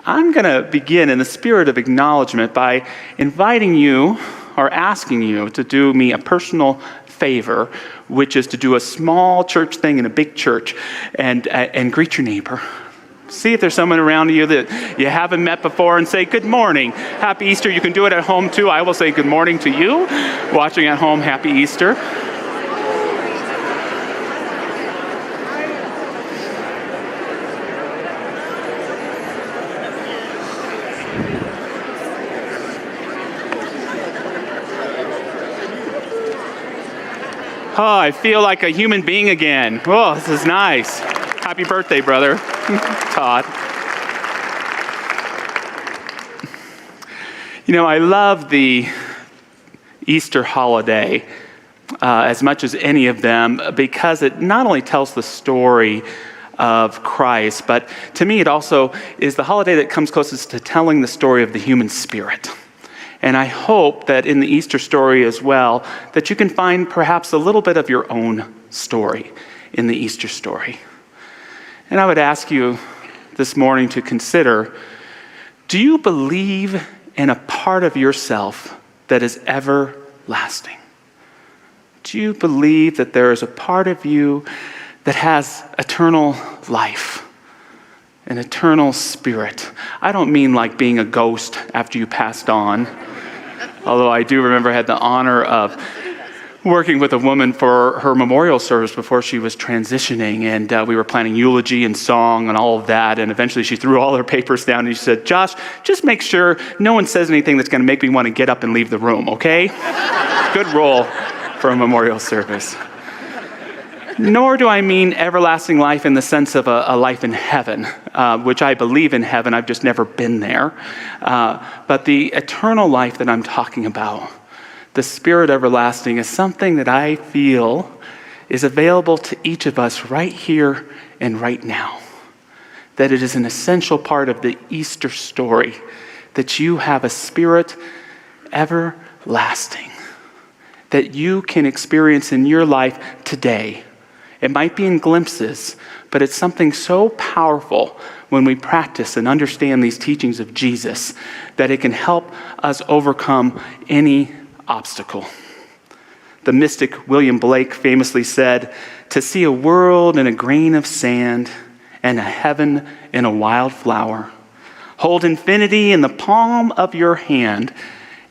I'm going to begin in the spirit of acknowledgement by inviting you or asking you to do me a personal favor, which is to do a small church thing in a big church and greet your neighbor. See if there's someone around you that you haven't met before and say, good morning, happy Easter. You can do it at home too. I will say good morning to you. Watching at home, happy Easter. Oh, I feel like a human being again. Oh, this is nice. Happy birthday, brother. Todd. You know, I love the Easter holiday as much as any of them because it not only tells the story of Christ, but to me it also is the holiday that comes closest to telling the story of the human spirit. And I hope that in the Easter story as well, that you can find perhaps a little bit of your own story in the Easter story. And I would ask you this morning to consider, do you believe in a part of yourself that is everlasting? Do you believe that there is a part of you that has eternal life, an eternal spirit? I don't mean like being a ghost after you passed on, although I do remember I had the honor of working with a woman for her memorial service before she was transitioning, and we were planning eulogy and song and all of that, and eventually she threw all her papers down and she said, Josh, just make sure no one says anything that's going to make me want to get up and leave the room, okay? Good role for a memorial service. Nor do I mean everlasting life in the sense of a life in heaven, which I believe in heaven. I've just never been there. But the eternal life that I'm talking about, the spirit everlasting, is something that I feel is available to each of us right here and right now. That it is an essential part of the Easter story, that you have a spirit everlasting, that you can experience in your life today. It might be in glimpses, but it's something so powerful when we practice and understand these teachings of Jesus that it can help us overcome any obstacle. The mystic William Blake famously said, "To see a world in a grain of sand and a heaven in a wild flower, hold infinity in the palm of your hand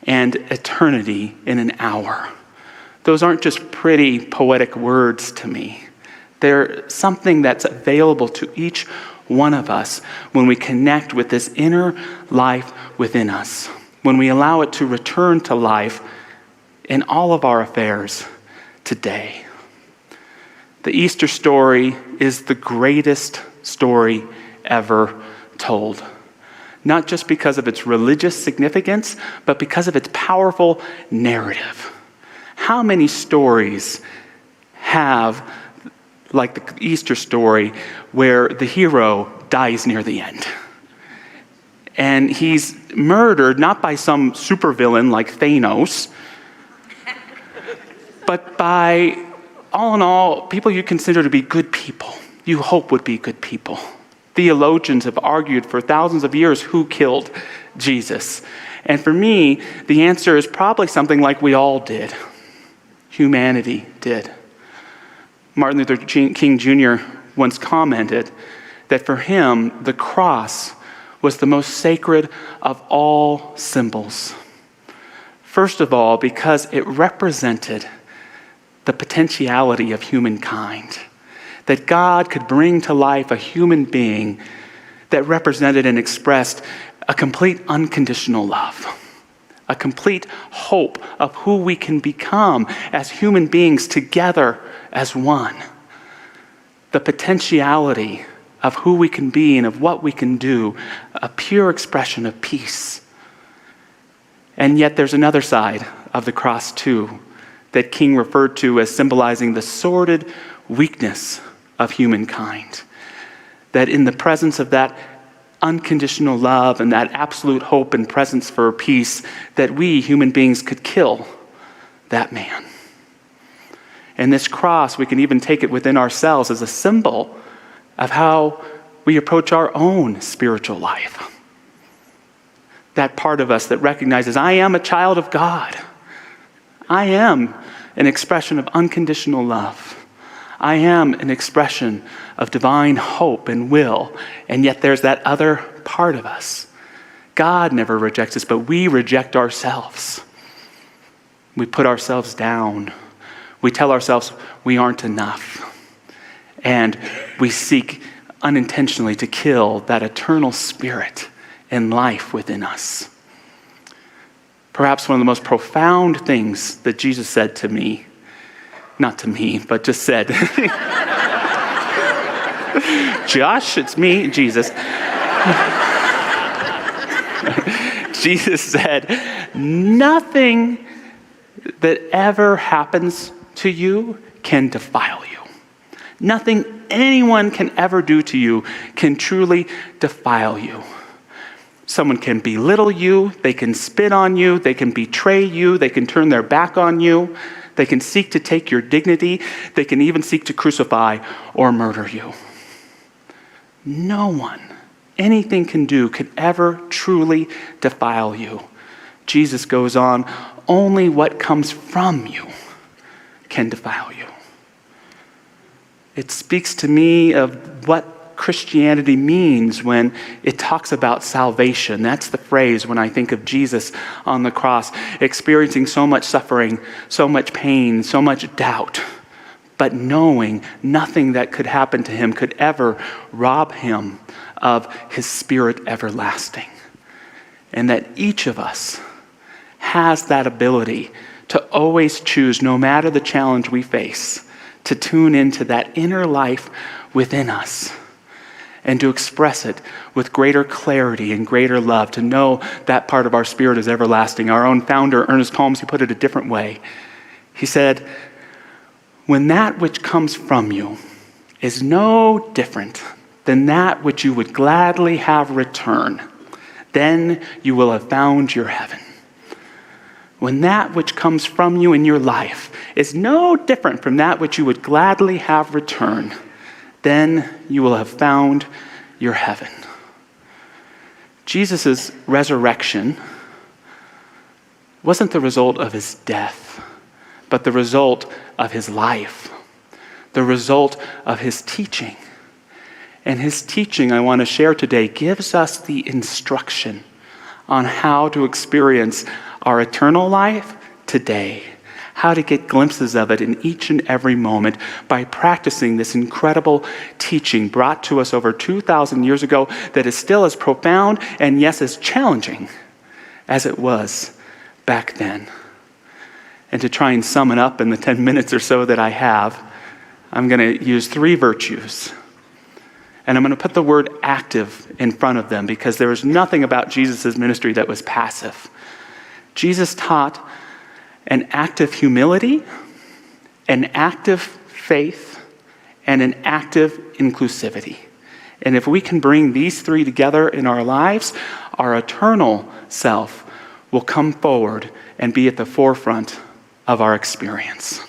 and eternity in an hour." Those aren't just pretty poetic words to me. They're something that's available to each one of us when we connect with this inner life within us, when we allow it to return to life in all of our affairs today. The Easter story is the greatest story ever told, not just because of its religious significance, but because of its powerful narrative. How many stories have, like the Easter story, where the hero dies near the end? And he's murdered not by some supervillain like Thanos, but by, all in all, people you consider to be good people, you hope would be good people. Theologians have argued for thousands of years who killed Jesus. And for me, the answer is probably something like we all did. Humanity did. Martin Luther King Jr. once commented that for him, the cross was the most sacred of all symbols. First of all, because it represented the potentiality of humankind, that God could bring to life a human being that represented and expressed a complete unconditional love, a complete hope of who we can become as human beings together as one, the potentiality of who we can be and of what we can do, a pure expression of peace. And yet there's another side of the cross too, that King referred to as symbolizing the sordid weakness of humankind. That in the presence of that unconditional love and that absolute hope and presence for peace, that we human beings could kill that man. And this cross, we can even take it within ourselves as a symbol of how we approach our own spiritual life. that part of us that recognizes, I am a child of God. I am an expression of unconditional love. I am an expression of divine hope and will, and yet there's that other part of us. God never rejects us, but we reject ourselves. We put ourselves down. We tell ourselves we aren't enough. And we seek unintentionally to kill that eternal spirit and life within us. Perhaps one of the most profound things that Jesus said to me, not to me, but just said, Josh, it's me, Jesus. Jesus said, nothing that ever happens to you can defile you. Nothing anyone can ever do to you can truly defile you. Someone can belittle you, they can spit on you, they can betray you, they can turn their back on you, they can seek to take your dignity, they can even seek to crucify or murder you. No one, anything can do could ever truly defile you. Jesus goes on, only what comes from you can defile you. It speaks to me of what Christianity means when it talks about salvation. That's the phrase when I think of Jesus on the cross, experiencing so much suffering, so much pain, so much doubt, but knowing nothing that could happen to him could ever rob him of his spirit everlasting. And that each of us has that ability to always choose, no matter the challenge we face, to tune into that inner life within us and to express it with greater clarity and greater love, to know that part of our spirit is everlasting. Our own founder, Ernest Holmes, he put it a different way. He said, when that which comes from you is no different than that which you would gladly have return, then you will have found your heaven. When that which comes from you in your life is no different from that which you would gladly have return, then you will have found your heaven. Jesus' resurrection wasn't the result of his death, but the result of his life, the result of his teaching. And his teaching, I want to share today, gives us the instruction on how to experience our eternal life today, how to get glimpses of it in each and every moment by practicing this incredible teaching brought to us over 2,000 years ago that is still as profound and, yes, as challenging as it was back then. And to try and sum it up in the 10 minutes or so that I have, I'm going to use 3 virtues. And I'm going to put the word active in front of them because there was nothing about Jesus' ministry that was passive. Jesus taught an active humility, an active faith, and an active inclusivity. And if we can bring these 3 together in our lives, our eternal self will come forward and be at the forefront of our experience.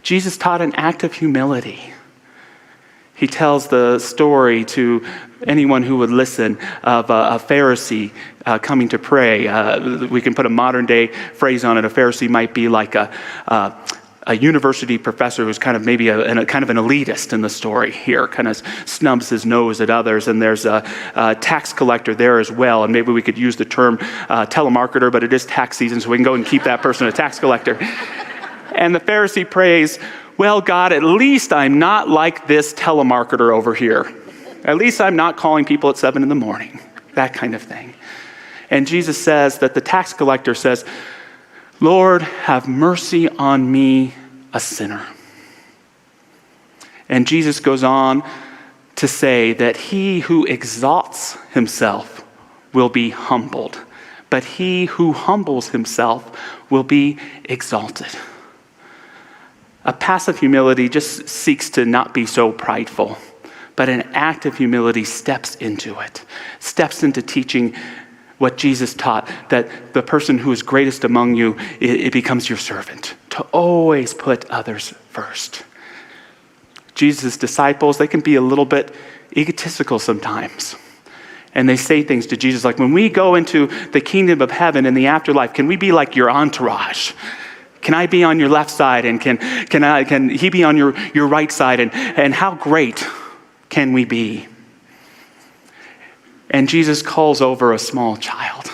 Jesus taught an active humility. He tells the story to anyone who would listen of a Pharisee coming to pray. We can put a modern day phrase on it. A Pharisee might be like a university professor who's kind of maybe a kind of an elitist in the story here, kind of snubs his nose at others. And there's a tax collector there as well. And maybe we could use the term telemarketer, but it is tax season, so we can go and keep that person a tax collector. And the Pharisee prays, well, God, at least I'm not like this telemarketer over here. At least I'm not calling people at 7 a.m, that kind of thing. And Jesus says that the tax collector says, Lord, have mercy on me, a sinner. And Jesus goes on to say that he who exalts himself will be humbled, but he who humbles himself will be exalted. A passive humility just seeks to not be so prideful, but an active humility steps into it, steps into teaching what Jesus taught, that the person who is greatest among you, it becomes your servant, to always put others first. Jesus' disciples, they can be a little bit egotistical sometimes. And they say things to Jesus like, when we go into the kingdom of heaven in the afterlife, can we be like your entourage? Can I be on your left side? And can he be on your right side? And how great can we be? And Jesus calls over a small child.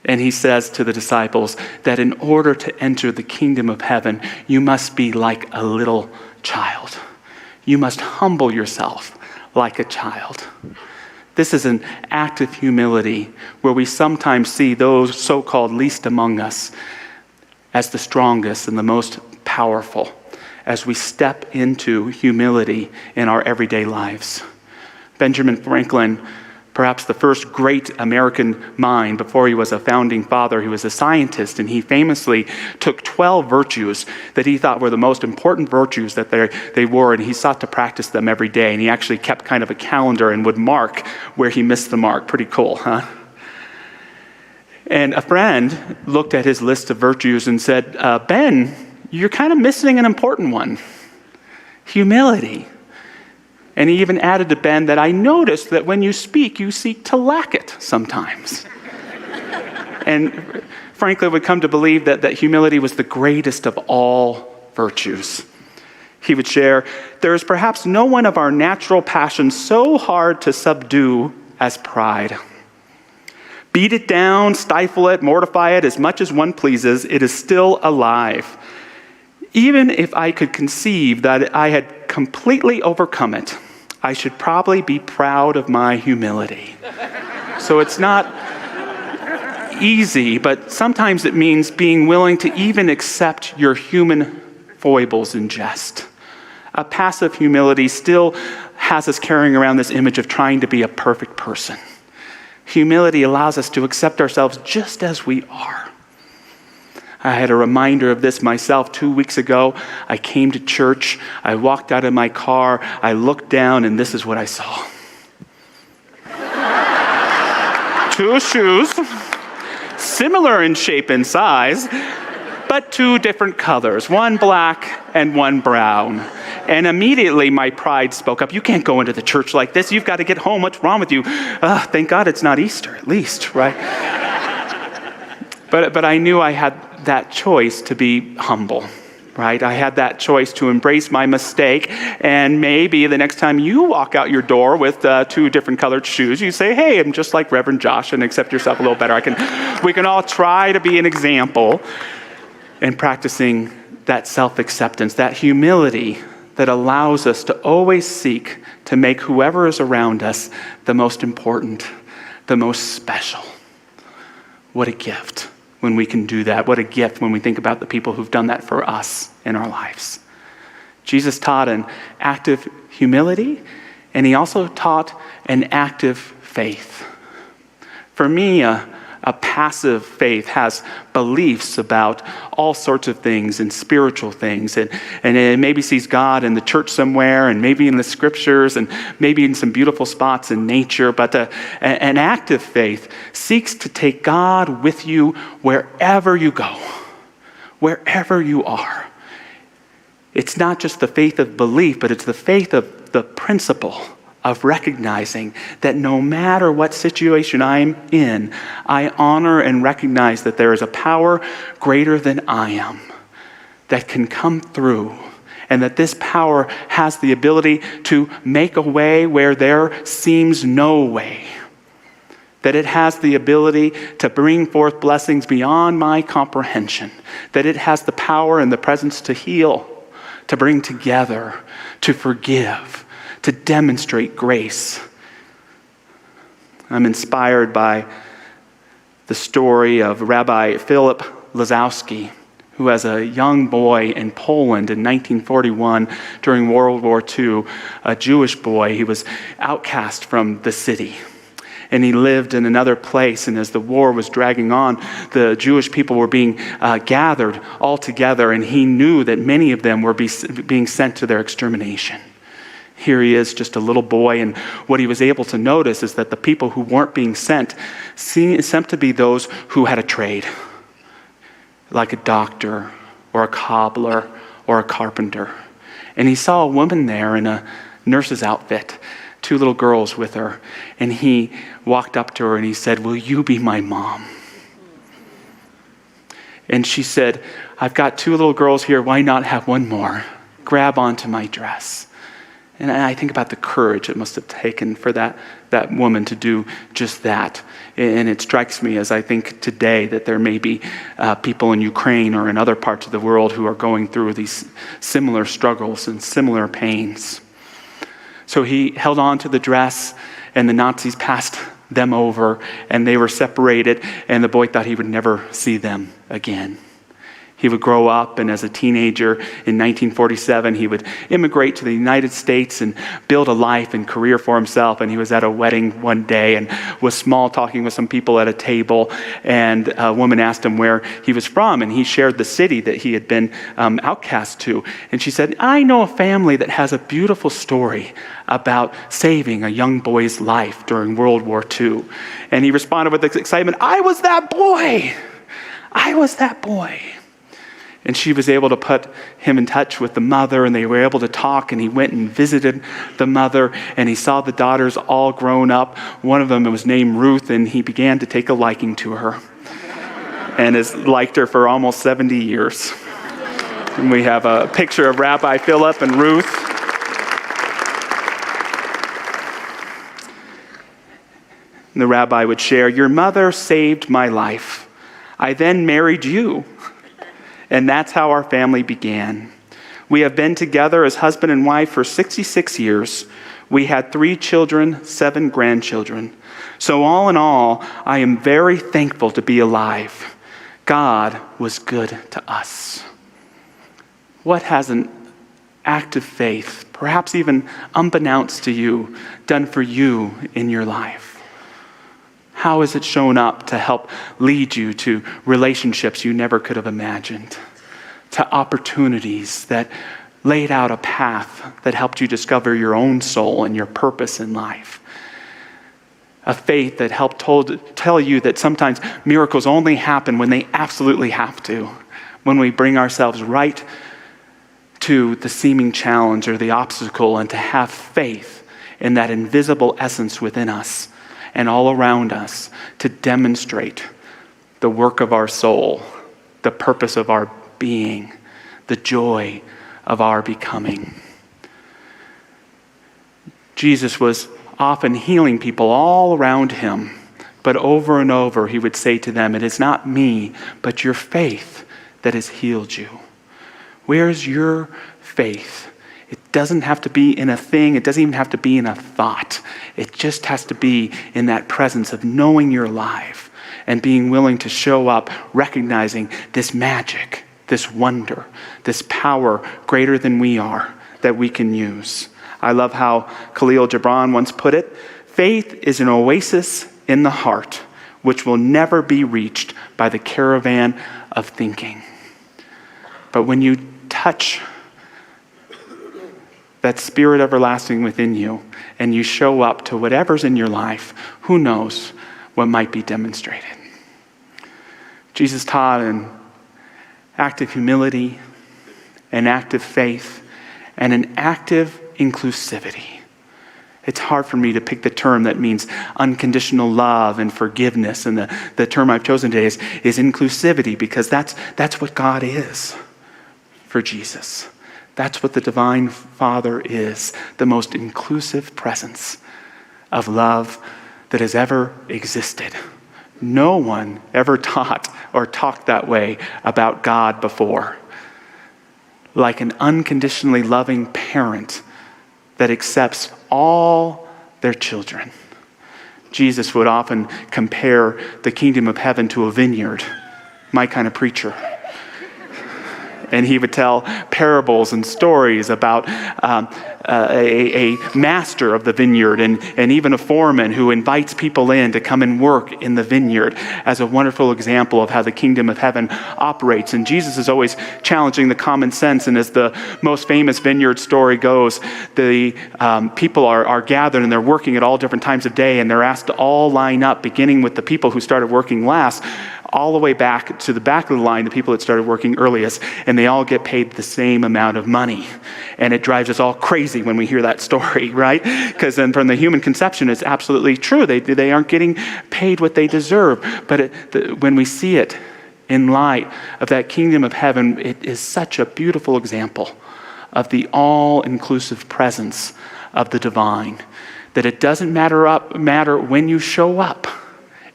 And he says to the disciples that in order to enter the kingdom of heaven, you must be like a little child. You must humble yourself like a child. This is an act of humility where we sometimes see those so-called least among us as the strongest and the most powerful as we step into humility in our everyday lives. Benjamin Franklin, perhaps the first great American mind before he was a founding father, he was a scientist, and he famously took 12 virtues that he thought were the most important virtues that they were, and he sought to practice them every day. And he actually kept kind of a calendar and would mark where he missed the mark. Pretty cool, huh? And a friend looked at his list of virtues and said, Ben, you're kind of missing an important one. Humility. And he even added to Ben that I noticed that when you speak, you seek to lack it sometimes. And Franklin would come to believe that humility was the greatest of all virtues. He would share, there is perhaps no one of our natural passions so hard to subdue as pride. Beat it down, stifle it, mortify it as much as one pleases, it is still alive. Even if I could conceive that I had completely overcome it, I should probably be proud of my humility. So it's not easy, but sometimes it means being willing to even accept your human foibles in jest. A passive humility still has us carrying around this image of trying to be a perfect person. Humility allows us to accept ourselves just as we are. I had a reminder of this myself 2 weeks ago. I came to church. I walked out of my car. I looked down, and this is what I saw. 2 shoes, similar in shape and size, but 2 different colors, one black and one brown. And immediately my pride spoke up. You can't go into the church like this. You've got to get home. What's wrong with you? Thank God it's not Easter, at least, right? But I knew I had that choice to be humble, right? I had that choice to embrace my mistake, and maybe the next time you walk out your door with 2 different colored shoes, you say, hey, I'm just like Reverend Josh, and accept yourself a little better. We can all try to be an example in practicing that self-acceptance, that humility that allows us to always seek to make whoever is around us the most important, the most special. What a gift when we can do that. What a gift when we think about the people who've done that for us in our lives. Jesus taught an active humility, and he also taught an active faith. For me, a passive faith has beliefs about all sorts of things and spiritual things, and it maybe sees God in the church somewhere, and maybe in the scriptures, and maybe in some beautiful spots in nature. But an active faith seeks to take God with you wherever you go, wherever you are. It's not just the faith of belief, but it's the faith of the principle of recognizing that no matter what situation I'm in, I honor and recognize that there is a power greater than I am that can come through, and that this power has the ability to make a way where there seems no way, that it has the ability to bring forth blessings beyond my comprehension, that it has the power and the presence to heal, to bring together, to forgive, to demonstrate grace. I'm inspired by the story of Rabbi Philip Lazowski, who as a young boy in Poland in 1941 during World War II, a Jewish boy, he was outcast from the city. And he lived in another place, and as the war was dragging on, the Jewish people were being gathered all together, and he knew that many of them were being sent to their extermination. Here he is, just a little boy, and what he was able to notice is that the people who weren't being sent seemed to be those who had a trade, like a doctor or a cobbler or a carpenter. And he saw a woman there in a nurse's outfit 2 little girls with her. And he walked up to her and he said, "Will you be my mom?" And she said, "I've got 2 little girls here. Why not have one more? Grab onto my dress." And I think about the courage it must have taken for that woman to do just that. And it strikes me as I think today that there may be people in Ukraine or in other parts of the world who are going through these similar struggles and similar pains. So he held on to the dress, and the Nazis passed them over, and they were separated, and the boy thought he would never see them again. He would grow up, and as a teenager in 1947, he would immigrate to the United States and build a life and career for himself. And he was at a wedding one day and was small talking with some people at a table. And a woman asked him where he was from, and he shared the city that he had been outcast to. And she said, "I know a family that has a beautiful story about saving a young boy's life during World War II. And he responded with excitement, "I was that boy! I was that boy!" And she was able to put him in touch with the mother, and they were able to talk, and he went and visited the mother, and he saw the daughters all grown up. One of them was named Ruth, and he began to take a liking to her and has liked her for almost 70 years. And we have a picture of Rabbi Philip and Ruth. And the rabbi would share, "Your mother saved my life. I then married you. And that's how our family began. We have been together as husband and wife for 66 years. We had 3 children, 7 grandchildren. So all in all, I am very thankful to be alive. God was good to us." What has an act of faith, perhaps even unbeknownst to you, done for you in your life? How has it shown up to help lead you to relationships you never could have imagined, to opportunities that laid out a path that helped you discover your own soul and your purpose in life? A faith that helped tell you that sometimes miracles only happen when they absolutely have to, when we bring ourselves right to the seeming challenge or the obstacle, and to have faith in that invisible essence within us and all around us to demonstrate the work of our soul, the purpose of our being, the joy of our becoming. Jesus was often healing people all around him, but over and over he would say to them, "It is not me, but your faith that has healed you." Where's your faith? It doesn't have to be in a thing. It doesn't even have to be in a thought. It just has to be in that presence of knowing you're alive and being willing to show up, recognizing this magic, this wonder, this power greater than we are that we can use. I love how Khalil Gibran once put it, "Faith is an oasis in the heart which will never be reached by the caravan of thinking." But when you touch that spirit everlasting within you, and you show up to whatever's in your life, who knows what might be demonstrated. Jesus taught an act of humility, an act of faith, and an active inclusivity. It's hard for me to pick the term that means unconditional love and forgiveness, and the term I've chosen today is inclusivity, because that's what God is for Jesus. That's what the Divine Father is, the most inclusive presence of love that has ever existed. No one ever taught or talked that way about God before. Like an unconditionally loving parent that accepts all their children. Jesus would often compare the kingdom of heaven to a vineyard, my kind of preacher. And he would tell parables and stories about a master of the vineyard and even a foreman who invites people in to come and work in the vineyard as a wonderful example of how the kingdom of heaven operates. And Jesus is always challenging the common sense. And as the most famous vineyard story goes, the people are gathered and they're working at all different times of day, and they're asked to all line up, beginning with the people who started working last, all the way back to the back of the line, the people that started working earliest, and they all get paid the same amount of money. And it drives us all crazy when we hear that story, right? Because then from the human conception, it's absolutely true. They aren't getting paid what they deserve. But when we see it in light of that kingdom of heaven, it is such a beautiful example of the all-inclusive presence of the divine, that it doesn't matter when you show up.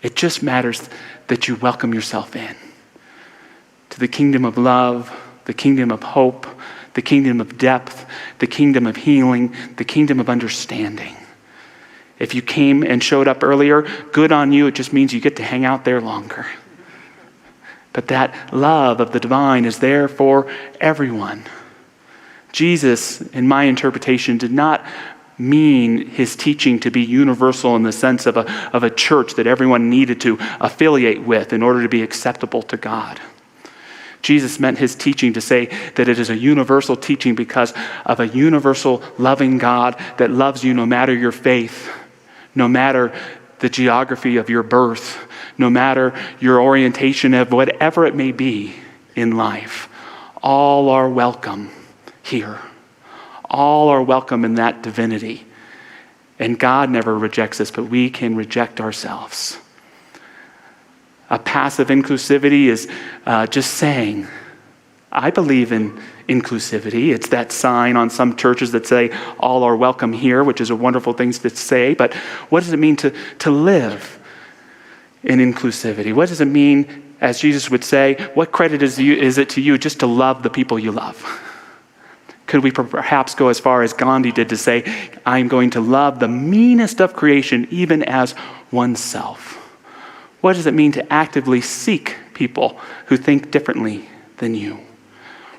It just matters that you welcome yourself in to the kingdom of love, the kingdom of hope, the kingdom of depth, the kingdom of healing, the kingdom of understanding. If you came and showed up earlier, good on you. It just means you get to hang out there longer. But that love of the divine is there for everyone. Jesus, in my interpretation, did not mean his teaching to be universal in the sense of a church that everyone needed to affiliate with in order to be acceptable to God. Jesus meant his teaching to say that it is a universal teaching because of a universal loving God that loves you no matter your faith, no matter the geography of your birth, no matter your orientation of whatever it may be in life. All are welcome here. All are welcome in that divinity. And God never rejects us, but we can reject ourselves. A passive inclusivity is just saying, I believe in inclusivity. It's that sign on some churches that say, all are welcome here, which is a wonderful thing to say. But what does it mean to live in inclusivity? What does it mean, as Jesus would say, what credit is it to you just to love the people you love? Could we perhaps go as far as Gandhi did to say, I'm going to love the meanest of creation, even as oneself? What does it mean to actively seek people who think differently than you?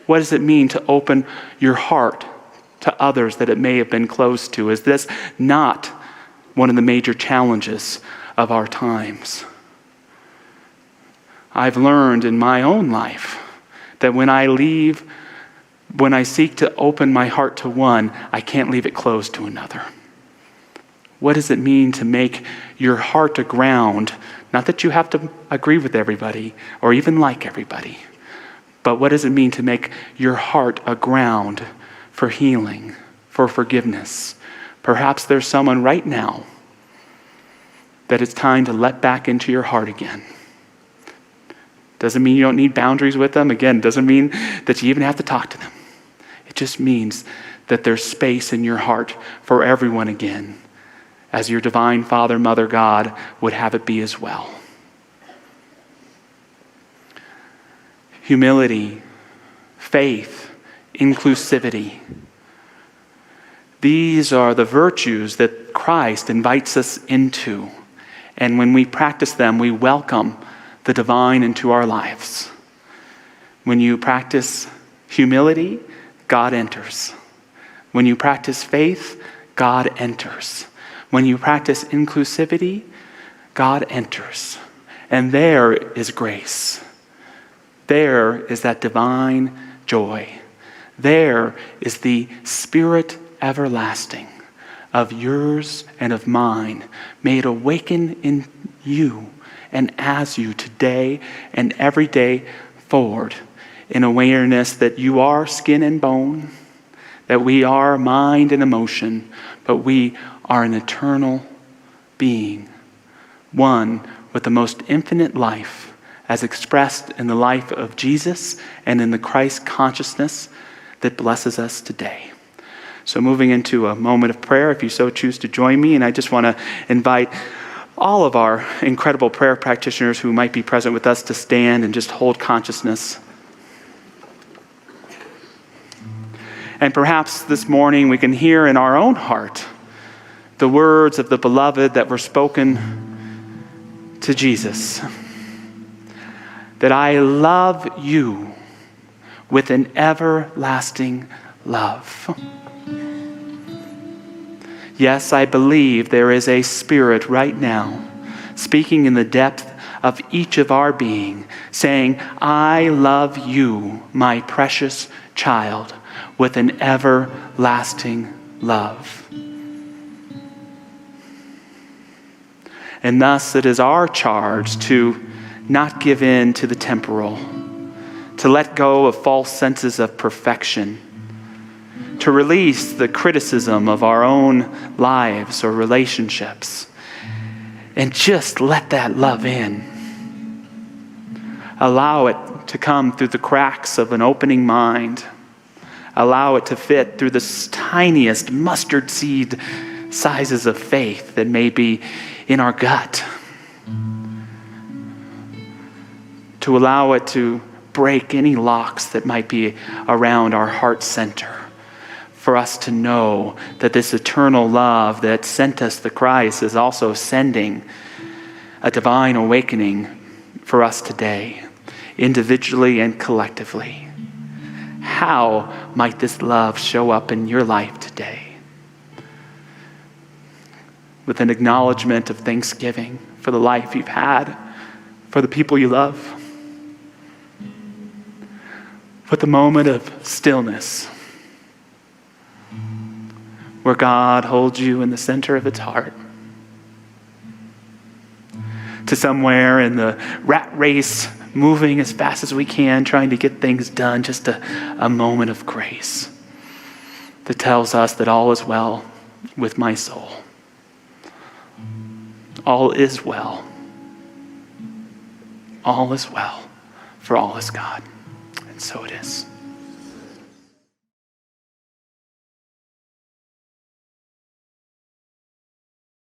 What does it mean to open your heart to others that it may have been closed to? Is this not one of the major challenges of our times? I've learned in my own life that when I seek to open my heart to one, I can't leave it closed to another. What does it mean to make your heart a ground? Not that you have to agree with everybody or even like everybody, but what does it mean to make your heart a ground for healing, for forgiveness? Perhaps there's someone right now that it's time to let back into your heart again. Doesn't mean you don't need boundaries with them. Again, doesn't mean that you even have to talk to them. It just means that there's space in your heart for everyone again, as your divine Father, Mother, God would have it be as well. Humility, faith, inclusivity. These are the virtues that Christ invites us into. And when we practice them, we welcome the divine into our lives. When you practice humility, God enters. When you practice faith, God enters. When you practice inclusivity, God enters. And there is grace. There is that divine joy. There is the Spirit everlasting of yours and of mine, made awaken in you and as you today and every day forward, in awareness that you are skin and bone, that we are mind and emotion, but we are an eternal being, one with the most infinite life as expressed in the life of Jesus and in the Christ consciousness that blesses us today. So moving into a moment of prayer, if you so choose to join me, and I just want to invite all of our incredible prayer practitioners who might be present with us to stand and just hold consciousness. And perhaps this morning we can hear in our own heart the words of the beloved that were spoken to Jesus. That I love you with an everlasting love. Yes, I believe there is a spirit right now speaking in the depth of each of our being, saying, I love you, my precious child, with an everlasting love. And thus it is our charge to not give in to the temporal, to let go of false senses of perfection, to release the criticism of our own lives or relationships, and just let that love in. Allow it to come through the cracks of an opening mind. Allow it to fit through the tiniest mustard seed sizes of faith that may be in our gut. To allow it to break any locks that might be around our heart center. For us to know that this eternal love that sent us the Christ is also sending a divine awakening for us today, individually and collectively. How might this love show up in your life today? With an acknowledgement of thanksgiving for the life you've had, for the people you love. With a moment of stillness, where God holds you in the center of its heart. To somewhere in the rat race, moving as fast as we can, trying to get things done, just a moment of grace that tells us that all is well with my soul. All is well. All is well, for all is God. And so it is.